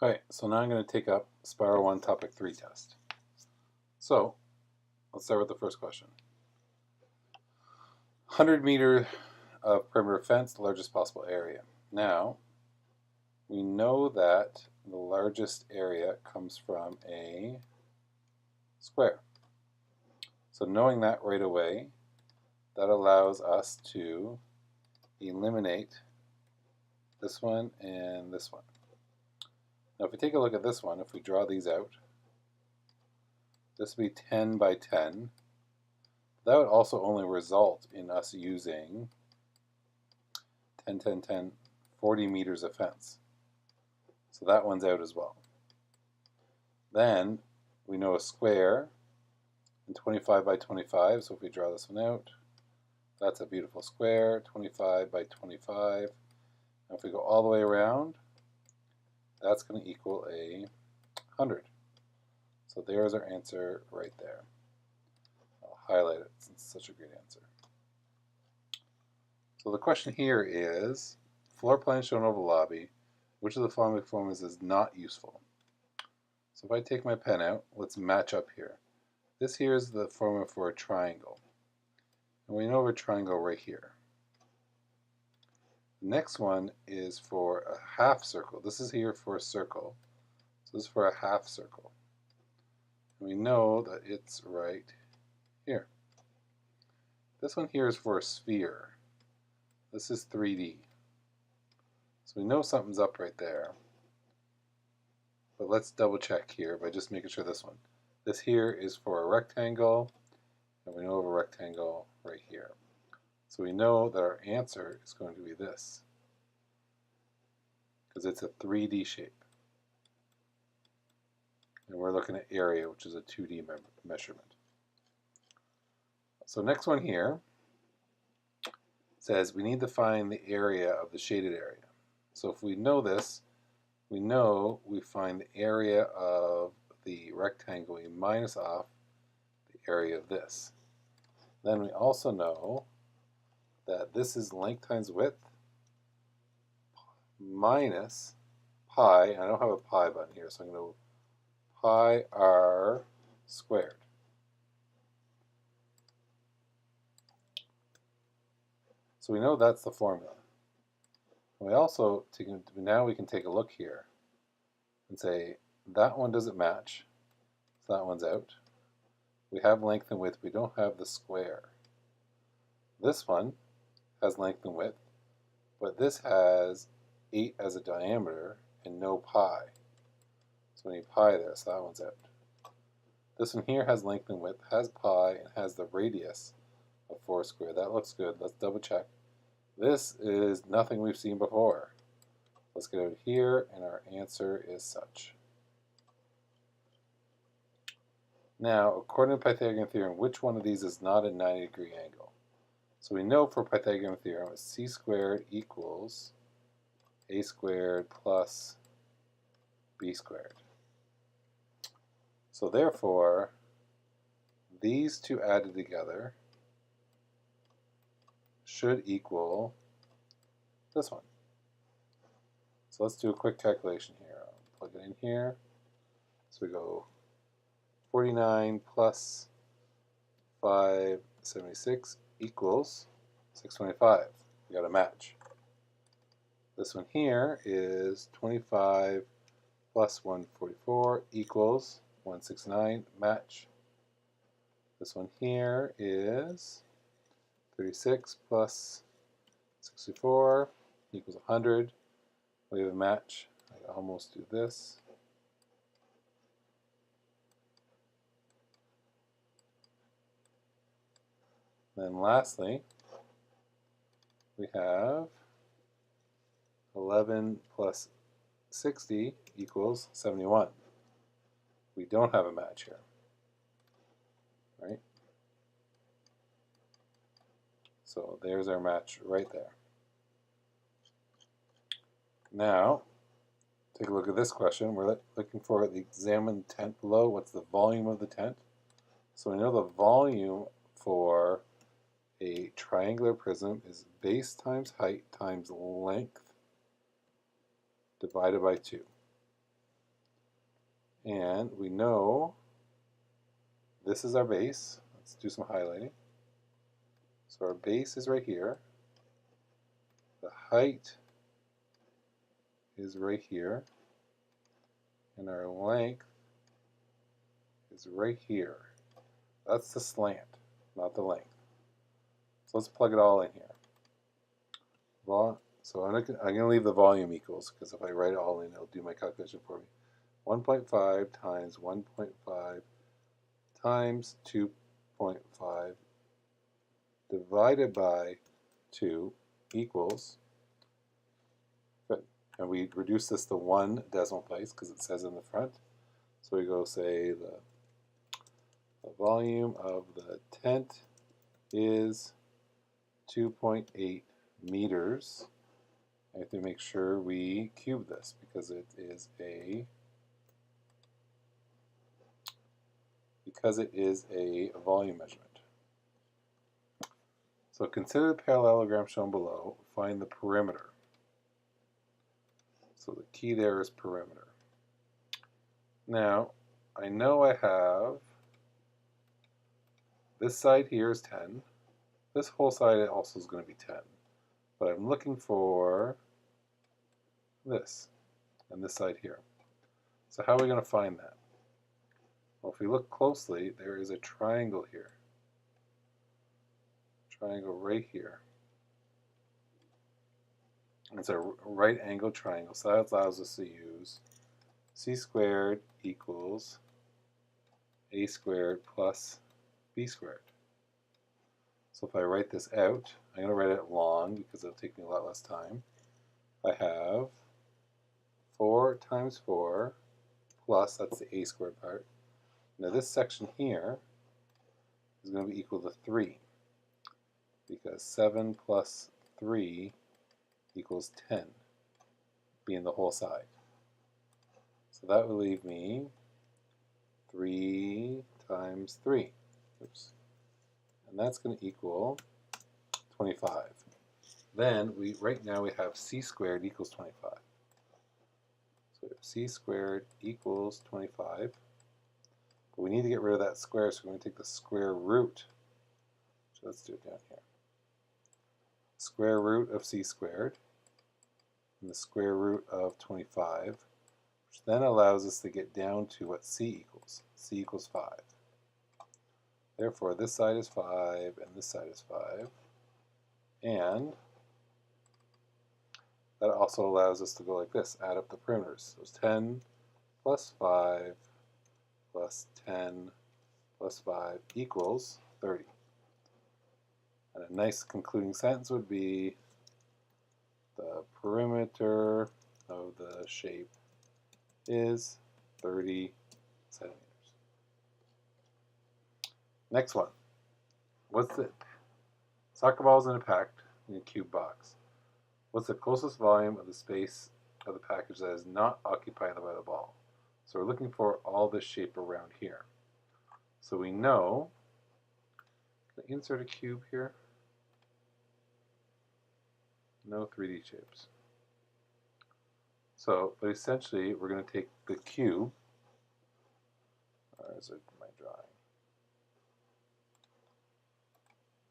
Okay, so now I'm going to take up Spiral 1 Topic 3 test. So, let's start with the first question. 100 meter of perimeter fence, the largest possible area. Now, we know that the largest area comes from a square. So knowing that right away, that allows us to eliminate this one and this one. Now if we take a look at this one, if we draw these out, this would be 10 by 10. That would also only result in us using 10, 10, 10, 40 meters of fence. So that one's out as well. Then we know a square and 25 by 25, so if we draw this one out, that's a beautiful square, 25 by 25. And if we go all the way around, that's going to equal 100. So there's our answer right there. I'll highlight it since it's such a great answer. So the question here is, floor plan shown over the lobby, which of the following formulas is not useful? So if I take my pen out, let's match up here. This here is the formula for a triangle. And we know a triangle right here. The next one is for a half circle. This is here for a circle. So this is for a half circle. And we know that it's right here. This one here is for a sphere. This is 3D. So we know something's up right there. But let's double check here by just making sure this one. This here is for a rectangle, and we know of a rectangle right here. So we know that our answer is going to be this, because it's a 3D shape. And we're looking at area, which is a 2D measurement. So next one here says we need to find the area of the shaded area. So if we know this, we know we find the area of the rectangle, we minus off the area of this. Then we also know that this is length times width minus pi. I don't have a pi button here, so I'm going to pi r squared. So we know that's the formula. We also, now we can take a look here and say that one doesn't match, so that one's out. We have length and width, we don't have the square. This one has length and width, but this has 8 as a diameter and no pi. So we need pi there, so that one's out. This one here has length and width, has pi, and has the radius of 4 squared. That looks good. Let's double check. This is nothing we've seen before. Let's get out here, and our answer is such. Now, according to Pythagorean theorem, which one of these is not a 90-degree angle? So we know for Pythagorean theorem, c squared equals a squared plus b squared. So therefore, these two added together should equal this one. So let's do a quick calculation here. I'll plug it in here. So we go 49 plus 576 equals 625. We got a match. This one here is 25 plus 144 equals 169, match. This one here is 36 plus 64 equals 100. We have a match. I almost do this. Then lastly, we have 11 plus 60 equals 71. We don't have a match here, right? So there's our match right there. Now, take a look at this question. We're looking for the examined tent below. What's the volume of the tent? So we know the volume for a triangular prism is base times height times length divided by 2. And we know this is our base. Let's do some highlighting. So our base is right here. The height is right here. And our length is right here. That's the slant, not the length. So let's plug it all in here. So I'm going to leave the volume equals, because if I write it all in, it'll do my calculation for me. 1.5 times 1.5 times 2.5 divided by 2 equals, and we reduce this to 1 decimal place because it says in the front. So we go say the volume of the tent is 2.8 meters. I have to make sure we cube this because it is a volume measurement. So consider the parallelogram shown below. Find the perimeter. So the key there is perimeter. Now, I know I have this side here is 10. This whole side also is going to be 10. But I'm looking for this and this side here. So how are we going to find that? Well, if we look closely, there is a triangle here. Triangle right here. It's a right angle triangle, so that allows us to use c squared equals a squared plus b squared. So if I write this out, I'm going to write it long because it'll take me a lot less time. I have 4 times 4 plus, that's the a squared part. Now this section here is going to be equal to 3 because 7 plus 3 equals 10, being the whole side. So that would leave me 3 times 3. Oops. And that's going to equal 25. Then right now we have c squared equals 25. So we have c squared equals 25. But we need to get rid of that square, so we're going to take the square root. So let's do it down here. Square root of c squared and the square root of 25, which then allows us to get down to what c equals. C equals 5. Therefore, this side is 5 and this side is 5. And that also allows us to go like this, add up the perimeters. So it's 10 plus 5 plus 10 plus 5 equals 30. And a nice concluding sentence would be the perimeter of the shape is 30 centimeters. Next one. What's the soccer balls in a packed in a cube box? What's the closest volume of the space of the package that is not occupied by the ball? So we're looking for all this shape around here. So we know, can I insert a cube here? No 3D shapes. So, but essentially we're going to take the cube, or is it my drawing?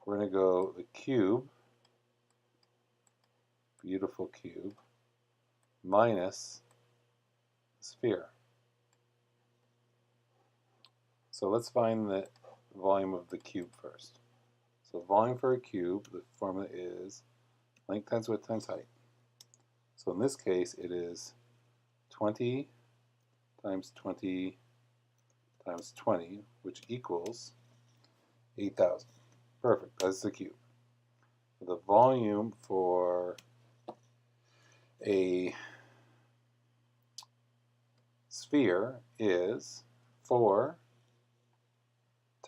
We're going to go the cube, beautiful cube, minus the sphere. So let's find the volume of the cube first. So volume for a cube, the formula is length times width times height. So in this case, it is 20 times 20 times 20, which equals 8,000. Perfect, that's the cube. The volume for a sphere is 4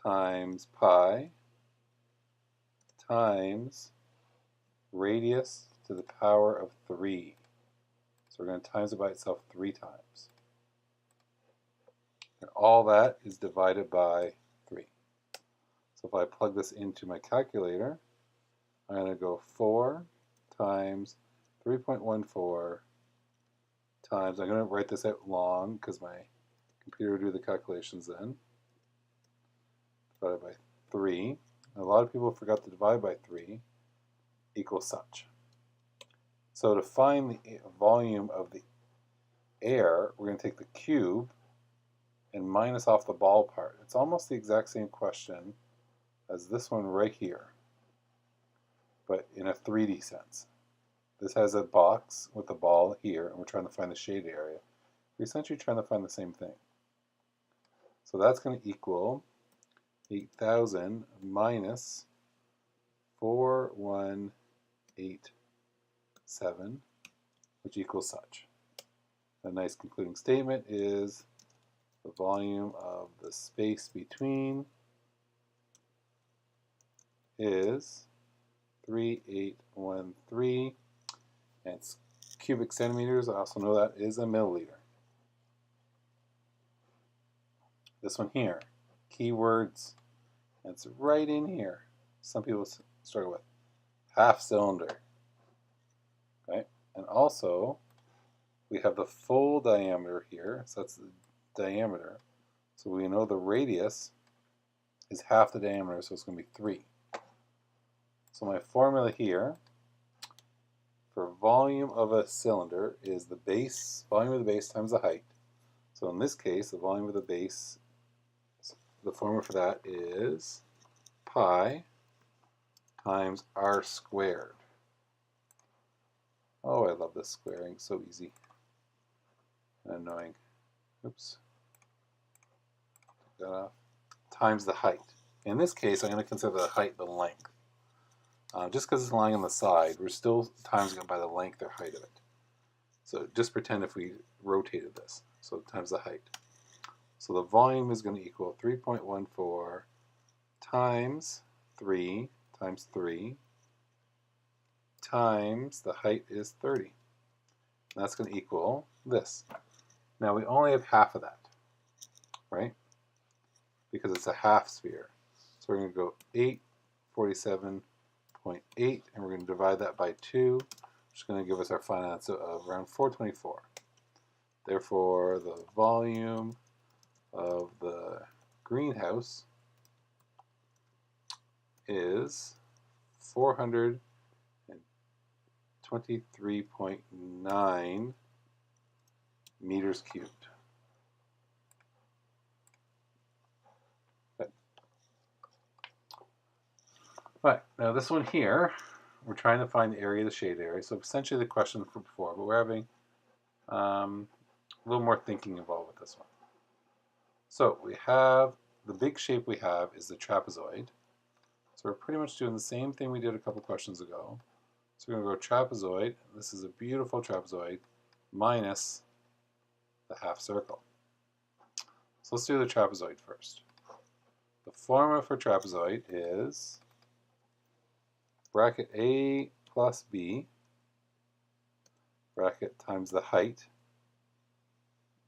times pi times radius to the power of 3. So we're going to times it by itself 3 times. And all that is divided by 3. So if I plug this into my calculator, I'm going to go 4 times 3.14 times, I'm going to write this out long because my Computer do the calculations then. Divided by 3. A lot of people forgot to divide by 3 equals such. So to find the volume of the air, we're going to take the cube and minus off the ball part. It's almost the exact same question as this one right here, but in a 3D sense. This has a box with a ball here, and we're trying to find the shade area. We're essentially trying to find the same thing. So that's going to equal 8,000 minus 4187, which equals such. A nice concluding statement is the volume of the space between is 3813, and it's cubic centimeters. I also know that is a milliliter. This one here, keywords, and it's right in here. Some people struggle with half cylinder, right? And also, we have the full diameter here, so that's the diameter. So we know the radius is half the diameter, so it's going to be 3. So my formula here for volume of a cylinder is the base, volume of the base times the height. So in this case, the volume of the base, the formula for that is pi times r squared. Oh, I love this squaring, so easy and annoying. Oops. Take that off. Times the height. In this case, I'm going to consider the height the length. Just because it's lying on the side, we're still timesing it by the length or height of it. So just pretend if we rotated this. So times the height. So the volume is going to equal 3.14 times 3 times 3 times the height is 30. And that's going to equal this. Now we only have half of that, right? Because it's a half sphere. So we're going to go 847.8, and we're going to divide that by 2, which is going to give us our final answer of around 424. Therefore, the volume of the greenhouse is 423.9 meters cubed. Okay. Right, now this one here, we're trying to find the area of the shade area. So essentially the question from before, but we're having a little more thinking involved with this one. So we have, the big shape we have is the trapezoid. So we're pretty much doing the same thing we did a couple questions ago. So we're going to go trapezoid, this is a beautiful trapezoid, minus the half circle. So let's do the trapezoid first. The formula for trapezoid is bracket A plus B, bracket times the height,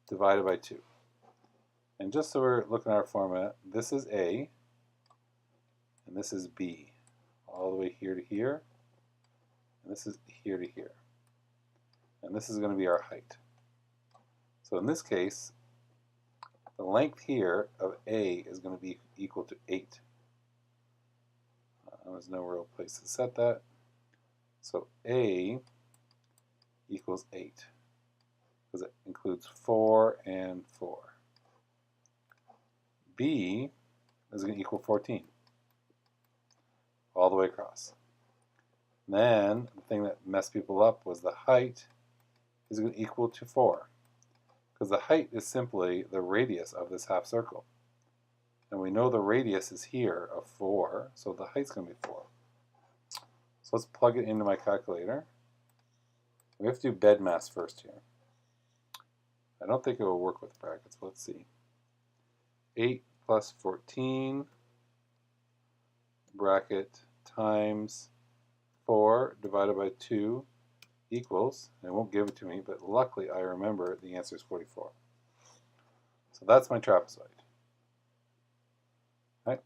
divided by 2. And just so we're looking at our formula, this is A, and this is B, all the way here to here, and this is here to here. And this is going to be our height. So in this case, the length here of A is going to be equal to 8. There's no real place to set that. So A equals 8, because it includes 4 and 4. B is going to equal 14, all the way across. And then the thing that messed people up was the height is going to equal to 4, because the height is simply the radius of this half circle. And we know the radius is here of 4, so the height's going to be 4. So let's plug it into my calculator. We have to do bed mass first here. I don't think it will work with brackets, but let's see. 8 plus 14 bracket times 4 divided by 2 equals, and it won't give it to me, but luckily I remember the answer is 44. So that's my trapezoid. Right?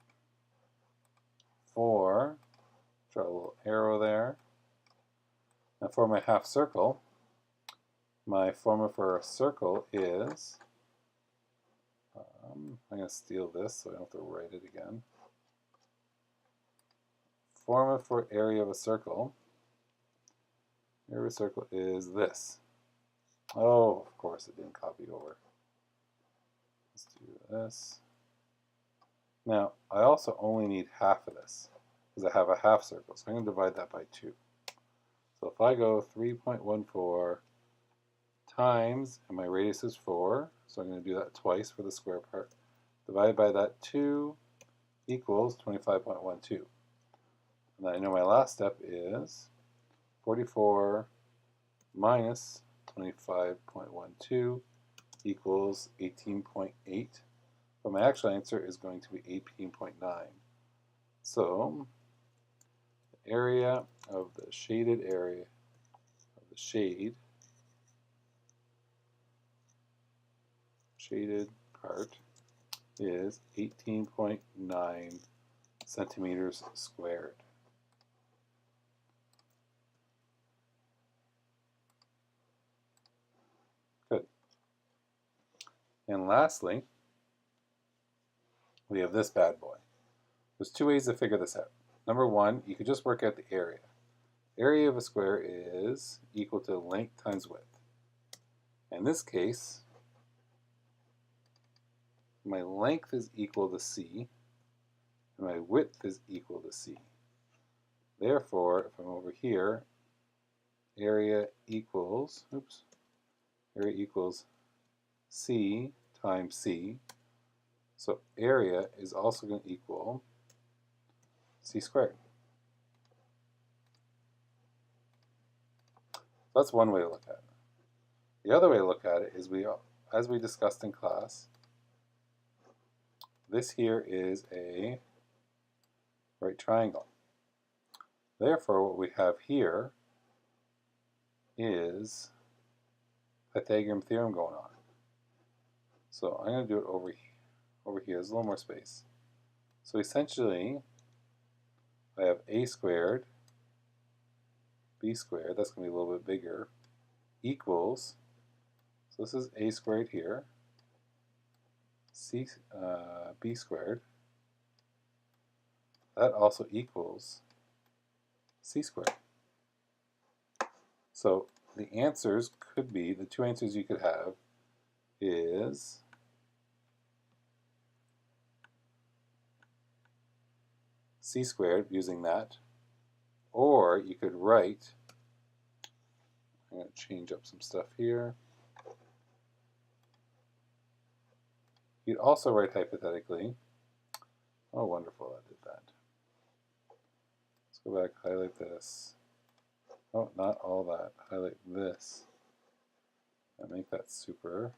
4, draw a little arrow there. Now for my half circle, my formula for a circle is I'm going to steal this so I don't have to write it again. Formula for area of a circle. Area of a circle is this. Oh, of course it didn't copy over. Let's do this. Now, I also only need half of this because I have a half circle. So I'm going to divide that by 2. So if I go 3.14 times, and my radius is 4, so I'm going to do that twice for the square part, divided by that 2 equals 25.12. And then I know my last step is 44 minus 25.12 equals 18.8. But my actual answer is going to be 18.9. So the area of the shaded area of the shaded part is 18.9 centimeters squared. Good. And lastly, we have this bad boy. There's 2 ways to figure this out. Number 1, you could just work out the area. Area of a square is equal to length times width. In this case, my length is equal to c, and my width is equal to c. Therefore, if I'm over here, area equals c times c. So area is also going to equal c squared. That's one way to look at it. The other way to look at it is as we discussed in class, this here is a right triangle. Therefore, what we have here is Pythagorean theorem going on. So I'm going to do it over here. There's a little more space. So essentially, I have a squared, b squared, that's going to be a little bit bigger, equals, so this is a squared here, b squared, that also equals c squared. So the answers could be, the 2 answers you could have is c squared using that, or you could write, I'm going to change up some stuff here. You'd also write hypothetically, oh wonderful, I did that. Let's go back, highlight this. Oh, not all that, highlight this. And make that super.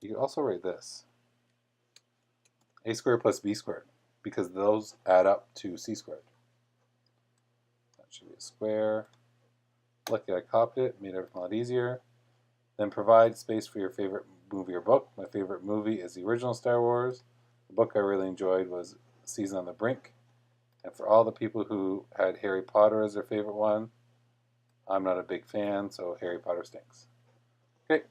You could also write this, a squared plus b squared, because those add up to c squared. That should be a square. Lucky I copied it, made everything a lot easier. Then provide space for your favorite movie or book. My favorite movie is the original Star Wars. The book I really enjoyed was Season on the Brink. And for all the people who had Harry Potter as their favorite one, I'm not a big fan, so Harry Potter stinks. Okay.